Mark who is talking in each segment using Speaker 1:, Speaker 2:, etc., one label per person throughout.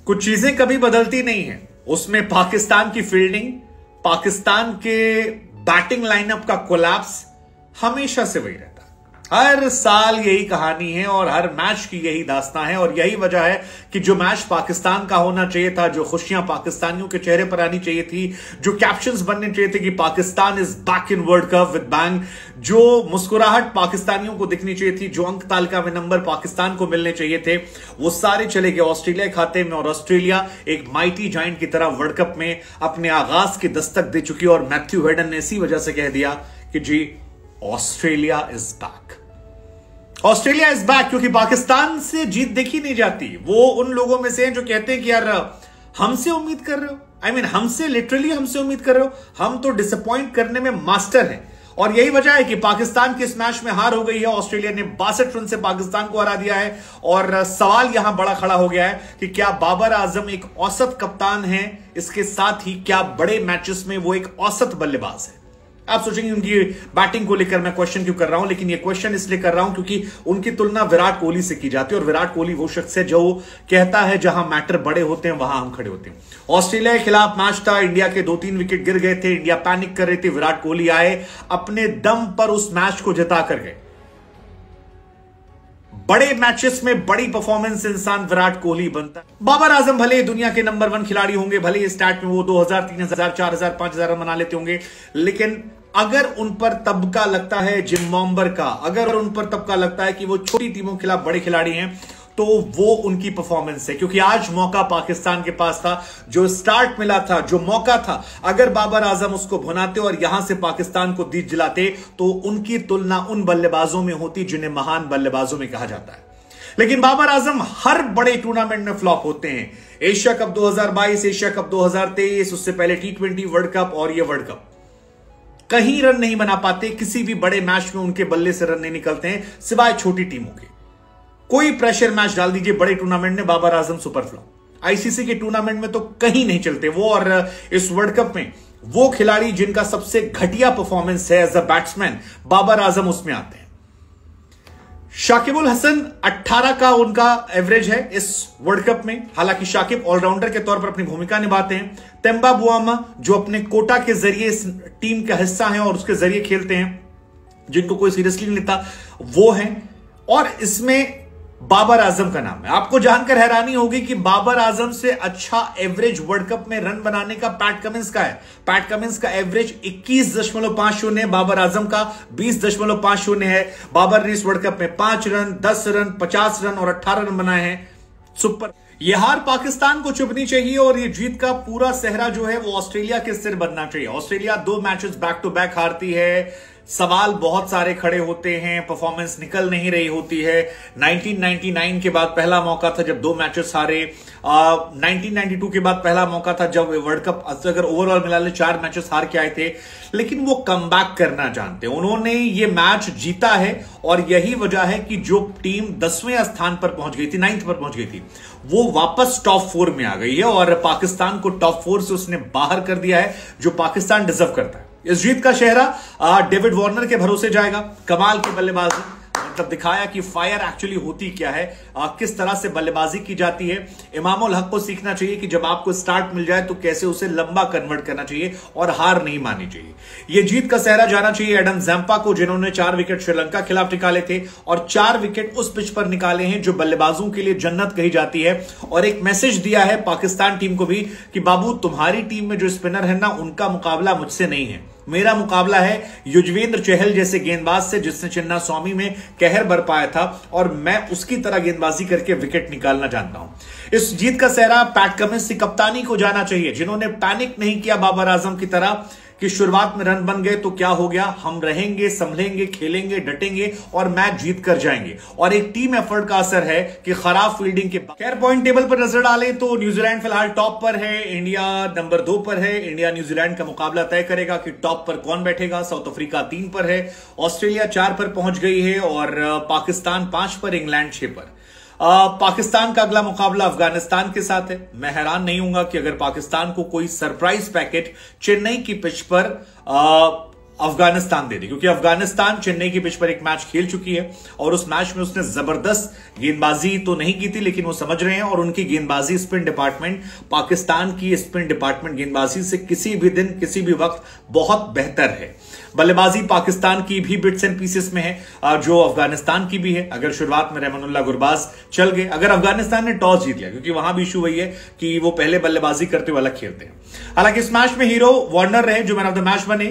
Speaker 1: कुछ चीजें कभी बदलती नहीं है, उसमें पाकिस्तान की फील्डिंग, पाकिस्तान के बैटिंग लाइनअप का कोलैप्स हमेशा से वही रहता है। हर साल यही कहानी है और हर मैच की यही दास्तां है और यही वजह है कि जो मैच पाकिस्तान का होना चाहिए था, जो खुशियां पाकिस्तानियों के चेहरे पर आनी चाहिए थी, जो कैप्शंस बनने चाहिए थे कि Pakistan is back in world cup with bang, जो मुस्कुराहट पाकिस्तानियों को दिखनी चाहिए थी, जो अंक तालिका में नंबर पाकिस्तान को मिलने चाहिए थे, वो सारे चले गए ऑस्ट्रेलिया के खाते में। और ऑस्ट्रेलिया एक माइटी जायंट की तरह वर्ल्ड कप में अपने आगाज की दस्तक दे चुकी है और मैथ्यू हेडन ने इसी वजह से कह दिया कि जी Australia is back, Australia is back, क्योंकि पाकिस्तान से जीत देखी नहीं जाती। वो उन लोगों में से हैं जो कहते हैं कि यार हमसे उम्मीद कर रहे हो, आई मीन हमसे लिटरली हमसे उम्मीद कर रहे हो, हम तो डिसअपॉइंट करने में मास्टर हैं। और यही वजह है कि पाकिस्तान के इस मैच में हार हो गई है। ऑस्ट्रेलिया ने 62 रन से पाकिस्तान को हरा दिया है और सवाल यहां बड़ा खड़ा हो गया है कि क्या बाबर आजम एक औसत कप्तान है, इसके साथ ही क्या बड़े मैचेस में वो एक औसत बल्लेबाज है। आप सोचेंगे उनकी बैटिंग को लेकर मैं क्वेश्चन क्यों कर रहा हूं, लेकिन ये क्वेश्चन इसलिए कर रहा हूं क्योंकि उनकी तुलना विराट कोहली से की जाती है और विराट कोहली वो शख्स है जो कहता है जहां मैटर बड़े होते हैं वहां हम खड़े होते हैं। ऑस्ट्रेलिया के खिलाफ मैच था, इंडिया के 2-3 विकेट गिर गए थे, इंडिया पैनिक कर रही थी, विराट कोहली आए, अपने दम पर उस मैच को जिता कर गए। बड़े मैचेस में बड़ी परफॉर्मेंस इंसान विराट कोहली बनता है। बाबर आजम भले दुनिया के नंबर 1 खिलाड़ी होंगे, भले इस स्टैट में वो 2000, 3000, 4000, 5000 रन बना लेते होंगे, लेकिन अगर उन पर तबका लगता है जिम मॉम्बर का, अगर उन पर तबका लगता है कि वो छोटी टीमों के खिलाफ बड़े खिलाड़ी हैं, तो वो उनकी परफॉर्मेंस है। क्योंकि आज मौका पाकिस्तान के पास था, जो स्टार्ट मिला था, जो मौका था, अगर बाबर आजम उसको भुनाते और यहां से पाकिस्तान को जीत दिलाते तो उनकी तुलना उन बल्लेबाजों में होती जिन्हें महान बल्लेबाजों में कहा जाता है। लेकिन बाबर आजम हर बड़े टूर्नामेंट में फ्लॉप होते हैं। एशिया कप 2022, एशिया कप 2023, उससे पहले T20 वर्ल्ड कप और ये वर्ल्ड कप, कहीं रन नहीं बना पाते। किसी भी बड़े मैच में उनके बल्ले से रन नहीं निकलते हैं सिवाय छोटी टीमों के। कोई प्रेशर मैच डाल दीजिए बड़े टूर्नामेंट में, Babar Azam super flop. ICC के टूर्नामेंट में तो कहीं नहीं चलते वो। और इस वर्ल्ड कप में वो खिलाड़ी जिनका सबसे घटिया परफॉर्मेंस है as a batsman, Babar Azam उसमें आते हैं। शाकिबुल हसन 18 का उनका एवरेज है इस वर्ल्ड कप में, हालांकि शाकिब ऑलराउंडर के तौर पर अपनी भूमिका निभाते हैं। तेम्बा बुआमा जो अपने कोटा के जरिए इस टीम का हिस्सा हैं और उसके जरिए खेलते हैं, जिनको कोई सीरियसली नहीं लेता, वो हैं। और इसमें बाबर आजम का नाम है। आपको जानकर हैरानी होगी कि बाबर आजम से अच्छा एवरेज वर्ल्ड कप में रन बनाने का पैट कमिंस का है। पैट कमिंस का एवरेज 21.50 है, बाबर आजम का 20.50 है। बाबर ने इस वर्ल्ड कप में 5 रन, 10 रन, 50 रन और 18 रन बनाए हैं। सुपर। यह हार पाकिस्तान को चुभनी चाहिए और यह जीत का पूरा सेहरा जो है वो ऑस्ट्रेलिया के सिर बनना चाहिए। Australia 2 matches back to back हारती है, सवाल बहुत सारे खड़े होते हैं, परफॉर्मेंस निकल नहीं रही होती है। 1999 के बाद पहला मौका था जब 2 मैचेस हारे। 1992 के बाद पहला मौका था जब वर्ल्ड कप अगर ओवरऑल मिला ले 4 मैचेस हार के आए थे, लेकिन वो कमबैक करना जानते हैं। उन्होंने ये मैच जीता है और यही वजह है कि जो टीम 10वें स्थान पर पहुंच गई थी, 9th पर पहुंच गई थी, वो वापस टॉप 4 में आ गई है और पाकिस्तान को टॉप 4 से उसने बाहर कर दिया है, जो पाकिस्तान डिजर्व करता है। इस जीत का सेहरा डेविड वार्नर के भरोसे जाएगा। कमाल की बल्लेबाजी, मतलब दिखाया कि फायर एक्चुअली होती क्या है, किस तरह से बल्लेबाजी की जाती है। इमामुल हक को सीखना चाहिए कि जब आपको स्टार्ट मिल जाए तो कैसे उसे लंबा कन्वर्ट करना चाहिए और हार नहीं माननी चाहिए। यह जीत का सेहरा जाना चाहिए एडम जैम्पा को, जिन्होंने 4 विकेट श्रीलंका के खिलाफ निकाले थे और 4 विकेट उस पिच पर निकाले हैं जो बल्लेबाजों के लिए जन्नत कही जाती है। और एक मैसेज दिया है पाकिस्तान टीम को भी कि बाबू तुम्हारी टीम में जो स्पिनर है ना, उनका मुकाबला मुझसे नहीं है, मेरा मुकाबला है युजवेंद्र चहल जैसे गेंदबाज से, जिसने चिन्ना स्वामी में कहर बरपाया था और मैं उसकी तरह गेंदबाजी करके विकेट निकालना जानता हूं। इस जीत का सेहरा पैट कमिंस की कप्तानी को जाना चाहिए, जिन्होंने पैनिक नहीं किया बाबर आजम की तरह कि शुरुआत में रन बन गए तो क्या हो गया, हम रहेंगे, संभलेंगे, खेलेंगे, डटेंगे और मैच जीत कर जाएंगे। और एक टीम एफर्ट का असर है कि खराब फील्डिंग के खैर पॉइंट टेबल पर नजर डालें तो न्यूजीलैंड फिलहाल टॉप पर है, इंडिया नंबर 2 पर है। इंडिया न्यूजीलैंड का मुकाबला तय करेगा कि टॉप पर कौन बैठेगा। साउथ अफ्रीका 3 पर है, ऑस्ट्रेलिया 4 पर पहुंच गई है और पाकिस्तान 5 पर, इंग्लैंड 6 पर। पाकिस्तान का अगला मुकाबला अफगानिस्तान के साथ है। मैं हैरान नहीं हूंगा कि अगर पाकिस्तान को कोई सरप्राइज पैकेट चेन्नई की पिच पर अफगानिस्तान दे दी, क्योंकि अफगानिस्तान चेन्नई की पिच पर एक मैच खेल चुकी है और उस मैच में उसने जबरदस्त गेंदबाजी तो नहीं की थी, लेकिन वो समझ रहे हैं और उनकी गेंदबाजी स्पिन डिपार्टमेंट पाकिस्तान की स्पिन डिपार्टमेंट गेंदबाजी से किसी भी दिन किसी भी वक्त बहुत बेहतर है। बल्लेबाजी पाकिस्तान की भी बिट्स एंड पीसेस में है जो अफगानिस्तान की भी है। अगर शुरुआत में रहमानुल्लाह गुरबाज चल गए, अगर अफगानिस्तान ने टॉस जीत लिया, क्योंकि वहां भी इशू वही है कि वो पहले बल्लेबाजी करते हुए अलग खेलते हैं। हालांकि इस मैच में हीरो वार्नर रहे जो मैन ऑफ द मैच बने।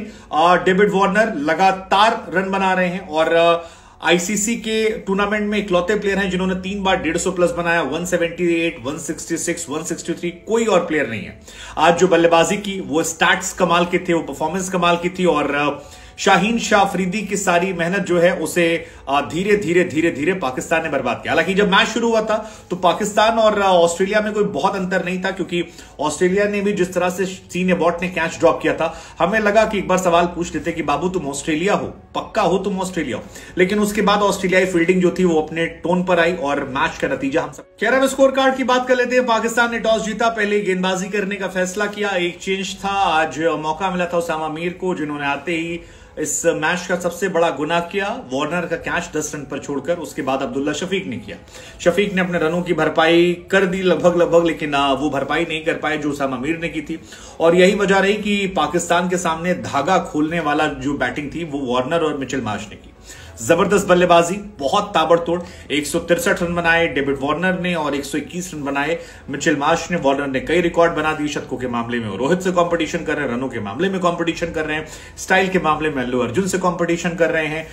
Speaker 1: डेविड वार्नर लगातार रन बना रहे हैं और आईसीसी के टूर्नामेंट में इकलौते प्लेयर हैं जिन्होंने 3 बार 150 प्लस बनाया। 178, 166, 163, कोई और प्लेयर नहीं है। आज जो बल्लेबाजी की वो स्टैट्स कमाल के थे, वो परफॉर्मेंस कमाल की थी और शाहीन शाह अफरीदी की सारी मेहनत जो है उसे धीरे धीरे धीरे धीरे पाकिस्तान ने बर्बाद किया। हालांकि जब मैच शुरू हुआ था तो पाकिस्तान और ऑस्ट्रेलिया में कोई बहुत अंतर नहीं था, क्योंकि ऑस्ट्रेलिया ने भी जिस तरह से सीन एबॉट ने कैच ड्रॉप किया था, हमें लगा कि एक बार सवाल पूछ लेते कि बाबू तुम ऑस्ट्रेलिया हो, पक्का हो तुम ऑस्ट्रेलिया हो। लेकिन उसके बाद ऑस्ट्रेलियाई फील्डिंग जो थी वो अपने टोन पर आई और मैच का नतीजा हम सब कह रहे हैं। स्कोर कार्ड की बात कर लेते हैं। पाकिस्तान ने टॉस जीता, पहले गेंदबाजी करने का फैसला किया। एक चेंज था, आज मौका मिला था उसामा मीर को, जिन्होंने आते ही इस मैच का सबसे बड़ा गुनाह किया, वार्नर का कैच 10 रन पर छोड़कर। उसके बाद अब्दुल्ला शफीक ने किया। शफीक ने अपने रनों की भरपाई कर दी लगभग, लेकिन वो भरपाई नहीं कर पाए जो उसामा मीर ने की थी। और यही वजह रही कि पाकिस्तान के सामने धागा खोलने वाला जो बैटिंग थी वो वार्नर और मिचेल मार्श ने की। जबरदस्त बल्लेबाजी, बहुत ताबड़तोड़। 163 रन बनाए डेविड वार्नर ने और 121 रन बनाए मिचेल मार्श ने। वार्नर ने कई रिकॉर्ड बना दिए। शतकों के मामले में वो रोहित से कंपटीशन कर रहे हैं, रनों के मामले में कंपटीशन कर रहे हैं, स्टाइल के मामले में अल्लू अर्जुन से कंपटीशन कर रहे हैं।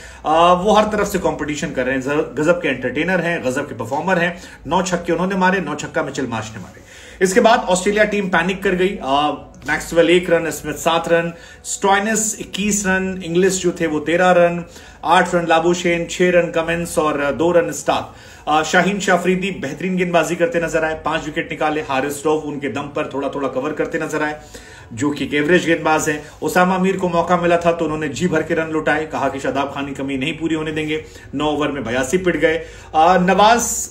Speaker 1: वो हर तरफ से कंपटीशन कर रहे हैं। गजब के एंटरटेनर हैं, गजब के परफॉर्मर हैं। 9 छक्के उन्होंने मारे, 9 छक्का मिचेल मार्श ने मारे। इसके बाद ऑस्ट्रेलिया टीम पैनिक कर गई। Maxwell 1 run, Smith 7 run, Stoinis 21 run, English जो थे वो 13 run, 8 run Labuschagne, 6 run Cummins और 2 रन स्टार्क। शाहीन शाह अफरीदी बेहतरीन गेंदबाजी करते नजर आए, 5 विकेट निकाले। हारिस रऊफ उनके दम पर थोड़ा थोड़ा कवर करते नजर आए, जो कि एक एवरेज गेंदबाज है। उसामा मीर को मौका मिला था तो उन्होंने जी भर के रन लुटाए, कहा कि शादाब खान की कमी नहीं पूरी होने देंगे। 9 ओवर में 82 पिट गए। नवाज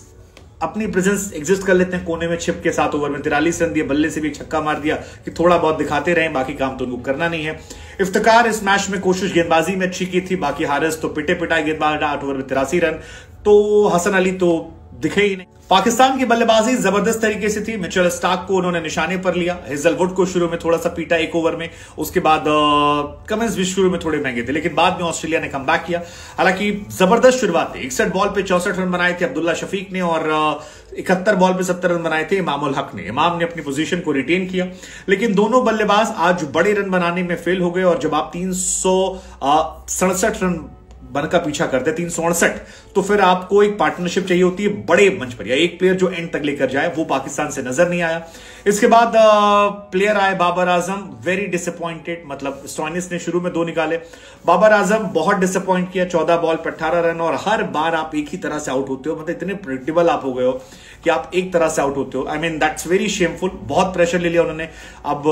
Speaker 1: अपनी प्रेजेंस एग्जिस्ट कर लेते हैं कोने में छिप के। 7 ओवर में 43 रन दिए, बल्ले से भी एक छक्का मार दिया कि थोड़ा बहुत दिखाते रहे, बाकी काम तो उनको करना नहीं है। इफ्तिकार इस मैच में कोशिश गेंदबाजी में अच्छी की थी, बाकी हारिस तो पिटे पिटाई गेंदबाज, 8 ओवर में 83 रन। तो हसन अली तो दिखे ही नहीं। पाकिस्तान की बल्लेबाजी जबरदस्त तरीके से थी। मिचेल स्टार्क को उन्होंने निशाने पर लिया। हेजलवुड को शुरू में थोड़ा सा पीटा 1 ओवर में, उसके बाद कमिंस भी शुरू में थोड़े महंगे थे, लेकिन बाद में ऑस्ट्रेलिया ने कम बैक किया। हालांकि जबरदस्त शुरुआत थी। 61 बॉल पे 64 रन बनाए थे अब्दुल्ला शफीक ने और 71 बॉल पे 70 रन बनाए थे इमामुल हक ने। इमाम ने अपनी पोजीशन को रिटेन किया, लेकिन दोनों बल्लेबाज आज बड़े रन बनाने में फेल हो गए। और जब आप 367 रन बनकर पीछा करते 368, तो फिर आपको एक पार्टनरशिप चाहिए होती है बड़े मंच पर, या एक प्लेयर जो एंड तक लेकर जाए। वो पाकिस्तान से नजर नहीं आया। इसके बाद प्लेयर आए बाबर आजम, वेरी डिसअपॉइंटेड। मतलब स्टॉइनिस ने शुरू में 2 निकाले, बाबर आजम बहुत डिसअपॉइंट किया। 14 बॉल पर 18 रन और हर बार आप एक ही तरह से आउट होते हो। मतलब इतने प्रेडिक्टेबल आप हो गए हो कि आप एक तरह से आउट होते हो। I mean that's very shameful. बहुत प्रेशर ले लिया उन्होंने। अब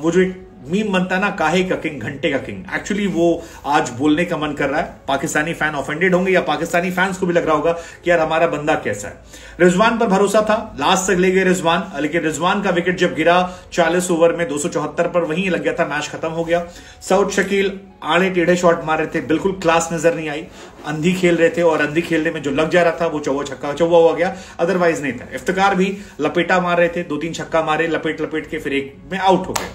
Speaker 1: वो जो एक मीम बनता है ना, काहे का किंग घंटे का किंग, एक्चुअली वो आज बोलने का मन कर रहा है। पाकिस्तानी फैन ऑफेंडेड होंगे, या पाकिस्तानी फैंस को भी लग रहा होगा कि यार हमारा बंदा कैसा है। रिजवान पर भरोसा था, लास्ट तक ले गए रिजवान, लेकिन रिजवान का विकेट जब गिरा 40 ओवर में 274 पर, वहीं लग गया था, मैच खत्म हो गया। सऊद शकील आड़े टेढ़े शॉट मार रहे थे, बिल्कुल क्लास नजर नहीं आई। अंधी खेल रहे थे और अंधी खेलने में जो लग जा रहा था वो चौवा छक्का चौवा हो गया, अदरवाइज नहीं था। इफ्तिकार भी लपेटा मार रहे थे, 2-3 छक्का मारे लपेट लपेट के, फिर एक में आउट हो गए।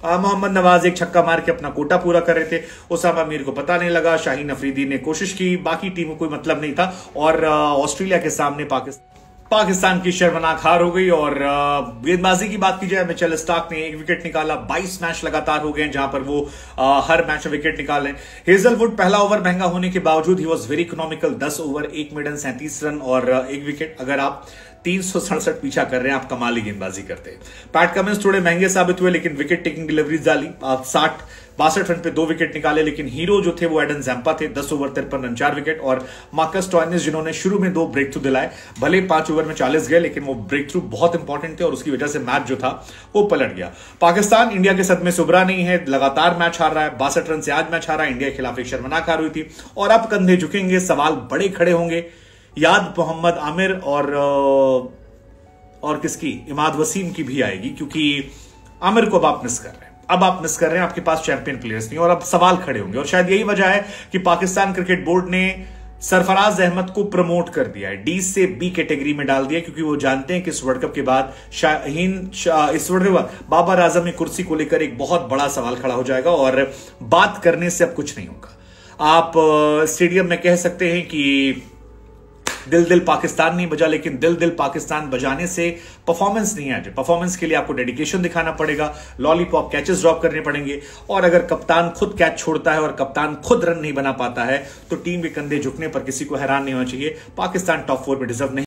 Speaker 1: मोहम्मद नवाज एक छक्का मार के अपना कोटा पूरा कर रहे थे। उसामा मीर को पता नहीं लगा। शाहीन अफरीदी ने कोशिश की, बाकी टीम को कोई मतलब नहीं था। और ऑस्ट्रेलिया के सामने पाकिस्तान की शर्मनाक हार हो गई। और गेंदबाजी की बात की जाए, मिचेल स्टार्क ने 1 विकेट निकाला। 22 मैच लगातार हो गए जहां पर वो हर मैच में विकेट निकाले। हेजलवुड पहला ओवर महंगा होने के बावजूद he was very economical. 10 over 1 मिडन 37 run और 1 विकेट। अगर आप 367 पीछा कर रहे हैं, आप कमाली गेंदबाजी करते हैं। पैट कमिंस थोड़े महंगे साबित हुए, लेकिन विकेट टेकिंग डिलीवरीज डाली। 62 रन पे 2 विकेट निकाले, लेकिन हीरो जो थे वो एडन जैम्पा थे। 10 ओवर 53 रन 4 विकेट। और मार्कस स्टॉइनिस जिन्होंने शुरू में 2 ब्रेक थ्रू दिलाए, भले 5 ओवर में 40 गए, लेकिन वो ब्रेक थ्रू बहुत इंपॉर्टेंट थे और उसकी वजह से मैच जो था वो पलट गया। पाकिस्तान इंडिया के सदमे से उबरा नहीं है, लगातार मैच हार रहा है। 62 रन से आज मैच हारा। इंडिया के खिलाफ एक शर्मनाक हार हुई थी और अब कंधे झुकेंगे, सवाल बड़े खड़े होंगे। याद मोहम्मद आमिर और किसकी, इमाद वसीम की भी आएगी, क्योंकि आमिर को अब आप मिस कर रहे हैं। अब आप मिस कर रहे हैं, आपके पास चैंपियन प्लेयर्स नहीं और अब सवाल खड़े होंगे। और शायद यही वजह है कि पाकिस्तान क्रिकेट बोर्ड ने सरफराज अहमद को प्रमोट कर दिया है, डी से बी कैटेगरी में डाल दिया, क्योंकि वो जानते हैं कि इस वर्ल्ड कप के बाद इस वर्ल्ड कप के बाद बाबर आजम में कुर्सी को लेकर एक बहुत बड़ा सवाल खड़ा हो जाएगा और बात करने से अब कुछ नहीं होगा। आप स्टेडियम में कह सकते हैं कि दिल दिल पाकिस्तान नहीं बजा, लेकिन दिल दिल पाकिस्तान बजाने से परफॉर्मेंस नहीं आ जाए। परफॉर्मेंस के लिए आपको डेडिकेशन दिखाना पड़ेगा, लॉलीपॉप कैचेस ड्रॉप करने पड़ेंगे, और अगर कप्तान खुद कैच छोड़ता है और कप्तान खुद रन नहीं बना पाता है तो टीम के कंधे झुकने पर किसी को हैरान नहीं होना चाहिए। पाकिस्तान टॉप 4 पे डिजर्व नहीं